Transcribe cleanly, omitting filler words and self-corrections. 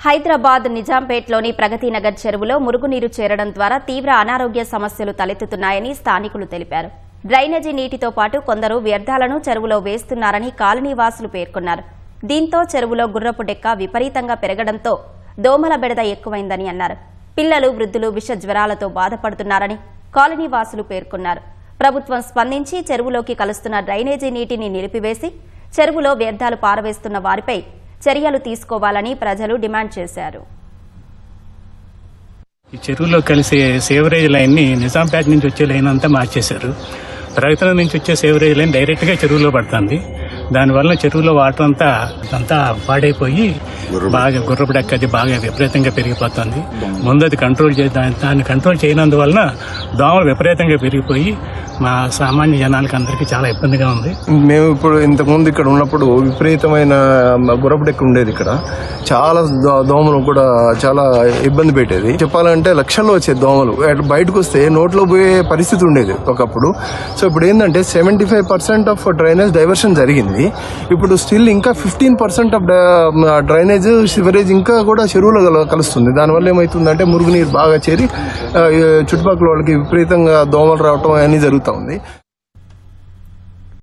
హైదరాబాద్ నిజాంపేట్లోని ప్రగతినగర్ చెరువులో మురుగునీరు చేరడం ద్వారా తీవ్ర అనారోగ్య సమస్యలు తలెత్తుతున్నాయని స్థానికులు తెలిపారు. డ్రైనేజీ నీటితో పాటు కొందరు వ్యర్థాలను చెరువులో వేస్తున్నారని కాలనీవాసులు పేర్కొన్నారు. దీంతో చెరువులో గుర్రపు డెక్క విపరీతంగా పెరగడంతో దోమల బెడద ఎక్కువైందని అన్నారు. పిల్లలు, వృద్ధులు విష జ్వరాలతో బాధపడుతున్నారని కాలనీవాసులు పేర్కొన్నారు. ప్రభుత్వం స్పందించి చెరువులోకి కలుస్తున్న డ్రైనేజీ నీటిని నిలిపివేసి చెరువులో వ్యర్థాలు పారవేస్తున్న వారిపై చర్యలు తీసుకోవాలని ప్రజలు డిమాండ్ చేశారు. ఈ చెరువులో కలిసే సేవరేజ్ లైన్ ని నిజాంపేట నుంచి వచ్చే లైన్ అంతా మార్చేశారు. ప్రగతిలో నుంచి వచ్చే సేవరేజ్ లైన్ డైరెక్ట్ గా చెరువులో పడుతుంది. దానివల్ల చెరువులో వాటర్ అంతా పాడైపోయి బాగా గుర్రపు డెక్కది బాగా విపరీతంగా పెరిగిపోతుంది. ముందు అది దాన్ని కంట్రోల్ చేయనందువలన దోమలు విపరీతంగా పెరిగిపోయి మా సామాన్య జనాలకి అందరికీ చాలా ఇబ్బందిగా ఉంది. మేము ఇప్పుడు ఇంతకుముందు ఇక్కడ ఉన్నప్పుడు విపరీతమైన గుర్రపు డెక్క ఉండేది. ఇక్కడ చాలా దోమలు కూడా చాలా ఇబ్బంది పెట్టేది. చెప్పాలంటే లక్షల్లో వచ్చేది దోమలు. బయటకు వస్తే నోట్లో పోయే పరిస్థితి ఉండేది ఒకప్పుడు. సో ఇప్పుడు ఏంటంటే 75% ఆఫ్ డ్రైనేజ్ డైవర్షన్ జరిగింది. ఇప్పుడు స్టిల్ ఇంకా 15% ఆఫ్ డ్రైనేజ్ సివరేజ్ ఇంకా కూడా చెరువులో కలుస్తుంది. దానివల్ల ఏమవుతుందంటే మురుగునీరు బాగా చేరి చుట్టుపక్కల వాళ్ళకి విపరీతంగా దోమలు రావటం అన్నీ జరుగుతూ ఉంది.